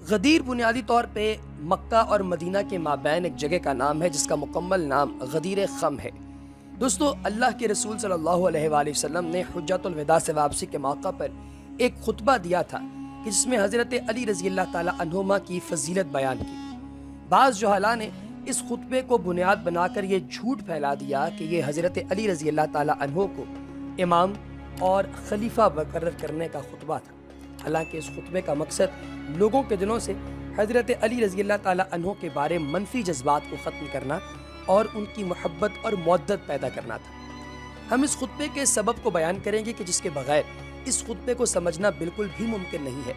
غدیر بنیادی طور پہ مکہ اور مدینہ کے مابین ایک جگہ کا نام ہے جس کا مکمل نام غدیر خم ہے۔ دوستو، اللہ کے رسول صلی اللہ علیہ وآلہ وسلم نے حجۃ الوداع سے واپسی کے موقع پر ایک خطبہ دیا تھا کہ جس میں حضرت علی رضی اللہ تعالی عنہما کی فضیلت بیان کی۔ بعض جہلاء نے اس خطبے کو بنیاد بنا کر یہ جھوٹ پھیلا دیا کہ یہ حضرت علی رضی اللہ تعالی عنہ کو امام اور خلیفہ مقرر کرنے کا خطبہ تھا۔ حالانکہ اس خطبے کا مقصد لوگوں کے دلوں سے حضرت علی رضی اللہ تعالی عنہ کے بارے منفی جذبات کو ختم کرنا اور ان کی محبت اور مودت پیدا کرنا تھا۔ ہم اس خطبے کے سبب کو بیان کریں گے کہ جس کے بغیر اس خطبے کو سمجھنا بالکل بھی ممکن نہیں ہے۔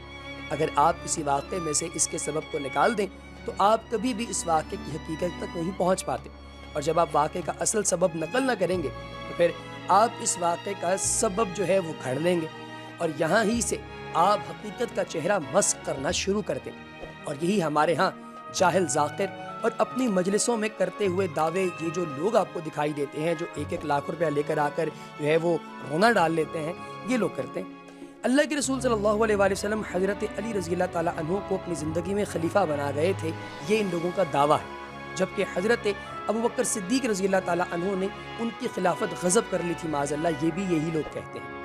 اگر آپ کسی واقعے میں سے اس کے سبب کو نکال دیں تو آپ کبھی بھی اس واقعے کی حقیقت تک نہیں پہنچ پاتے، اور جب آپ واقعے کا اصل سبب نقل نہ کریں گے تو پھر آپ اس واقعے کا سبب جو ہے وہ گھڑ لیں گے، اور یہاں ہی سے آپ حقیقت کا چہرہ مسخ کرنا شروع کر دیں۔ اور یہی ہمارے ہاں جاہل ذاکر اور اپنی مجلسوں میں کرتے ہوئے دعوے، یہ جو لوگ آپ کو دکھائی دیتے ہیں جو 1-1 لاکھ روپیہ لے کر آ کر جو ہے وہ رونا ڈال لیتے ہیں، یہ لوگ کرتے ہیں۔ اللہ کے رسول صلی اللہ علیہ وآلہ وسلم حضرت علی رضی اللہ تعالی عنہ کو اپنی زندگی میں خلیفہ بنا گئے تھے، یہ ان لوگوں کا دعویٰ ہے، جبکہ حضرت ابوبکر صدیق رضی اللہ تعالی عنہ نے ان کی خلافت غصب کر لی تھی، معاذ اللہ، یہ بھی یہی لوگ کہتے ہیں۔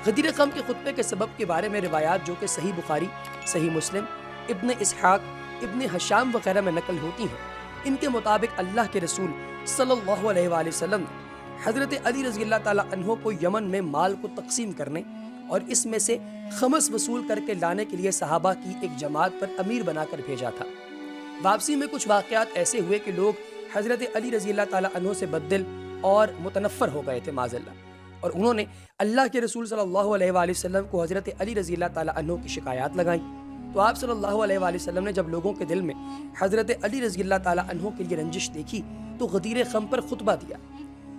غدیر خم کے خطبے کے سبب کے بارے میں روایات جو کہ صحیح بخاری، صحیح مسلم، ابن اسحاق، ابن حشام وغیرہ میں نقل ہوتی ہیں، ان کے مطابق اللہ کے رسول صلی اللہ علیہ وآلہ وسلم نے حضرت علی رضی اللہ تعالی عنہ کو یمن میں مال کو تقسیم کرنے اور اس میں سے خمس وصول کر کے لانے کے لیے صحابہ کی ایک جماعت پر امیر بنا کر بھیجا تھا۔ واپسی میں کچھ واقعات ایسے ہوئے کہ لوگ حضرت علی رضی اللہ تعالی عنہ سے بددل اور متنفر ہو گئے تھے، معاذ اللہ، اور انہوں نے اللہ کے رسول صلی اللہ علیہ وآلہ وسلم کو حضرت علی رضی اللہ تعالی عنہ کی شکایات لگائیں۔ تو آپ صلی اللہ علیہ وآلہ وسلم نے جب لوگوں کے دل میں حضرت علی رضی اللہ تعالی عنہ کے لیے رنجش دیکھی تو غدیر خم پر خطبہ دیا۔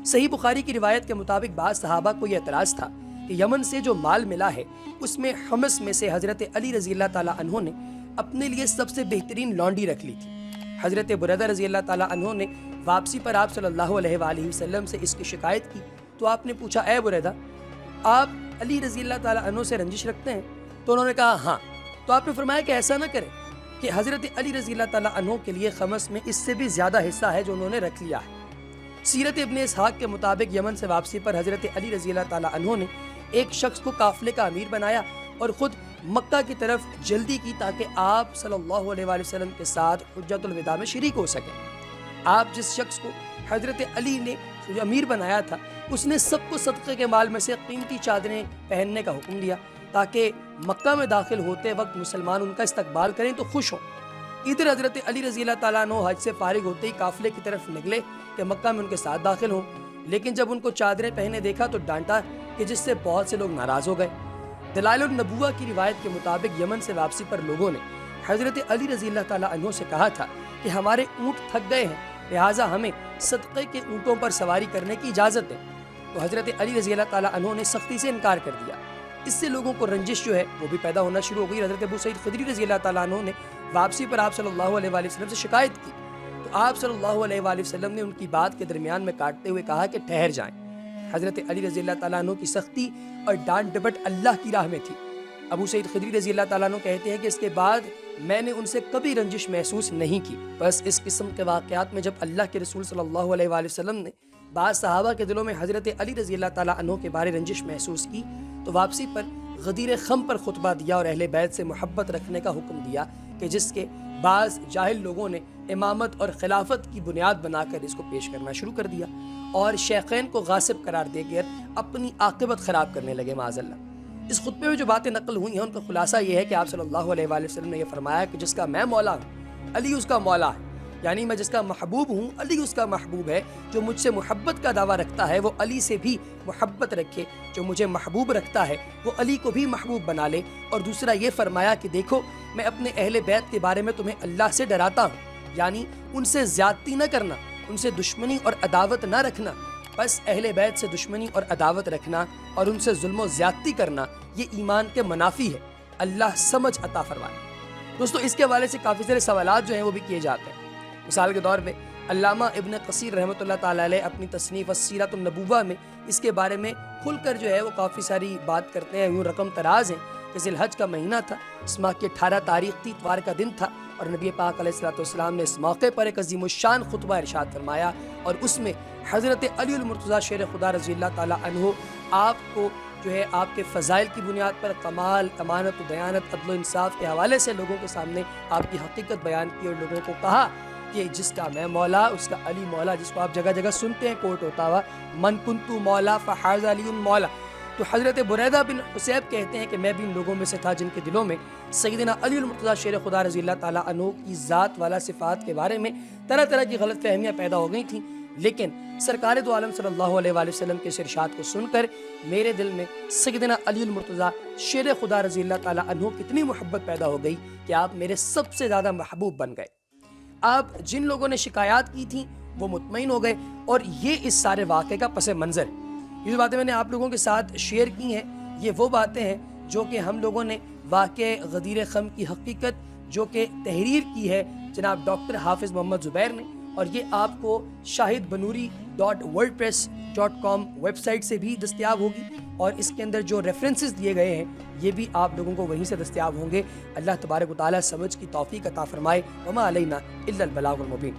صحیح بخاری کی روایت کے مطابق بعض صحابہ کو یہ اعتراض تھا کہ یمن سے جو مال ملا ہے اس میں حمص میں سے حضرت علی رضی اللہ تعالی عنہ نے اپنے لیے سب سے بہترین لانڈی رکھ لی تھی۔ حضرت بریدہ رضی اللہ تعالی عنہ نے واپسی پر آپ صلی اللہ علیہ وآلہ وسلم سے اس کی شکایت کی، تو آپ نے پوچھا، اے بریدہ، آپ علی رضی اللہ تعالی عنہ سے رنجش رکھتے ہیں؟ تو انہوں نے کہا ہاں۔ تو آپ نے فرمایا کہ ایسا نہ کریں کہ حضرت علی رضی اللہ تعالی عنہ کے لیے خمس میں اس سے بھی زیادہ حصہ ہے جو انہوں نے رکھ لیا ہے۔ سیرت ابن اسحاق کے مطابق یمن سے واپسی پر حضرت علی رضی اللہ تعالی عنہ نے ایک شخص کو قافلے کا امیر بنایا اور خود مکہ کی طرف جلدی کی تاکہ آپ صلی اللہ علیہ وآلہ وسلم کے ساتھ حجۃ الوداع میں شریک ہو سکیں۔ آپ جس شخص کو حضرت علی نے امیر بنایا تھا اس نے سب کو صدقے کے مال میں سے قیمتی چادریں پہننے کا حکم دیا تاکہ مکہ میں داخل ہوتے وقت مسلمان ان کا استقبال کریں تو خوش ہوں۔ ادھر حضرت علی رضی اللہ تعالیٰ عنہ حج سے فارغ ہوتے ہی قافلے کی طرف نکلے کہ مکہ میں ان کے ساتھ داخل ہوں، لیکن جب ان کو چادریں پہنے دیکھا تو ڈانٹا، کہ جس سے بہت سے لوگ ناراض ہو گئے۔ دلائل النبوہ کی روایت کے مطابق یمن سے واپسی پر لوگوں نے حضرت علی رضی اللہ تعالیٰ عنہ سے کہا تھا کہ ہمارے اونٹ تھک گئے ہیں، لہٰذا ہمیں صدقے کے اونٹوں پر سواری کرنے کی اجازت دیں۔ تو حضرت علی رضی اللہ تعالیٰ عنہ نے سختی سے انکار کر دیا۔ اس سے لوگوں کو رنجش جو ہے وہ بھی پیدا ہونا شروع ہو گئی۔ حضرت ابو سعید خدری رضی اللہ تعالیٰ عنہ نے واپسی پر آپ صلی اللہ علیہ وآلہ وسلم سے شکایت کی، تو آپ صلی اللہ علیہ وآلہ وسلم نے ان کی بات کے درمیان میں کاٹتے ہوئے کہا کہ ٹھہر جائیں۔ حضرت علی رضی اللہ تعالیٰ عنہ کی سختی اور ڈانٹ ڈپٹ اللہ کی راہ میں تھی۔ ابو سعید خدری رضی اللہ تعالیٰ عنہ کہتے ہیں کہ اس کے بعد میں نے ان سے کبھی رنجش محسوس نہیں کی۔ بس اس قسم کے واقعات میں جب اللہ کے رسول صلی اللہ علیہ وآلہ وسلم نے بعض صحابہ کے دلوں میں حضرت علی رضی اللہ تعالیٰ عنہ کے بارے رنجش محسوس کی تو واپسی پر غدیر خم پر خطبہ دیا اور اہل بیت سے محبت رکھنے کا حکم دیا کہ جس کے بعض جاہل لوگوں نے امامت اور خلافت کی بنیاد بنا کر اس کو پیش کرنا شروع کر دیا اور شیخین کو غاصب قرار دے کر اپنی عاقبت خراب کرنے لگے، معاذ اللہ۔ اس خطبے میں جو باتیں نقل ہوئی ہیں ان کا خلاصہ یہ ہے کہ آپ صلی اللہ علیہ وآلہ وسلم نے یہ فرمایا کہ جس کا میں مولا ہوں علی اس کا مولا ہے، یعنی میں جس کا محبوب ہوں علی اس کا محبوب ہے۔ جو مجھ سے محبت کا دعویٰ رکھتا ہے وہ علی سے بھی محبت رکھے، جو مجھے محبوب رکھتا ہے وہ علی کو بھی محبوب بنا لے۔ اور دوسرا یہ فرمایا کہ دیکھو میں اپنے اہل بیت کے بارے میں تمہیں اللہ سے ڈراتا ہوں، یعنی ان سے زیادتی نہ کرنا، ان سے دشمنی اور عداوت نہ رکھنا۔ بس اہل بیت سے دشمنی اور عداوت رکھنا اور ان سے ظلم و زیادتی کرنا یہ ایمان کے منافی ہے، اللہ سمجھ عطا فرمائے۔ دوستو، اس کے حوالے سے کافی سارے سوالات جو ہیں وہ بھی کیے جاتے ہیں۔ مثال کے طور پہ علامہ ابن کثیر رحمۃ اللہ تعالیٰ علیہ اپنی تصنیف السیرۃ النبوہ میں اس کے بارے میں کھل کر جو ہے وہ کافی ساری بات کرتے ہیں، یوں رقم تراز ہیں کہ ذی الحج کا مہینہ تھا، اس ماہ کی 18 تاریخ تھی، اتوار کا دن تھا، اور نبی پاک علیہ الصلوۃ والسلام نے اس موقع پر ایک عظیم الشان خطبہ ارشاد فرمایا، اور اس میں حضرت علی المرتضیٰ شیر خدا رضی اللہ تعالیٰ عنہ آپ کو جو ہے آپ کے فضائل کی بنیاد پر کمال، امانت و دیانت، عدل و انصاف کے حوالے سے لوگوں کے سامنے آپ کی حقیقت بیان کی، اور لوگوں کو کہا کہ جس کا میں مولا اس کا علی مولا، جس کو آپ جگہ جگہ سنتے ہیں کوٹ ہوتا ہوا، من کنتو مولا فحاذ علی مولا۔ تو حضرت بریدہ بن حسیب کہتے ہیں کہ میں بھی ان لوگوں میں سے تھا جن کے دلوں میں سیدنا علی المرتضیٰ شیر خدا رضی اللہ تعالیٰ عنہ کی ذات والا صفات کے بارے میں طرح طرح کی غلط فہمیاں پیدا ہو گئی تھیں، لیکن سرکار دو عالم صلی اللہ علیہ وآلہ وسلم کے اس ارشاد کو سن کر میرے دل میں سیدنا علی المرتضیٰ شیر خدا رضی اللہ تعالیٰ عنہ کتنی محبت پیدا ہو گئی کہ آپ میرے سب سے زیادہ محبوب بن گئے۔ آپ جن لوگوں نے شکایات کی تھیں وہ مطمئن ہو گئے، اور یہ اس سارے واقعے کا پس منظر۔ یہ جو باتیں میں نے آپ لوگوں کے ساتھ شیئر کی ہیں، یہ وہ باتیں ہیں جو کہ ہم لوگوں نے واقع غدیر خم کی حقیقت جو کہ تحریر کی ہے جناب ڈاکٹر حافظ محمد زبیر نے، اور یہ آپ کو shahidbanuri.wordpress.com ویب سائٹ سے بھی دستیاب ہوگی، اور اس کے اندر جو ریفرنسز دیے گئے ہیں یہ بھی آپ لوگوں کو وہیں سے دستیاب ہوں گے۔ اللہ تبارک و تعالیٰ سمجھ کی توفیق عطا فرمائے۔ وما علینا الا البلاغ المبین۔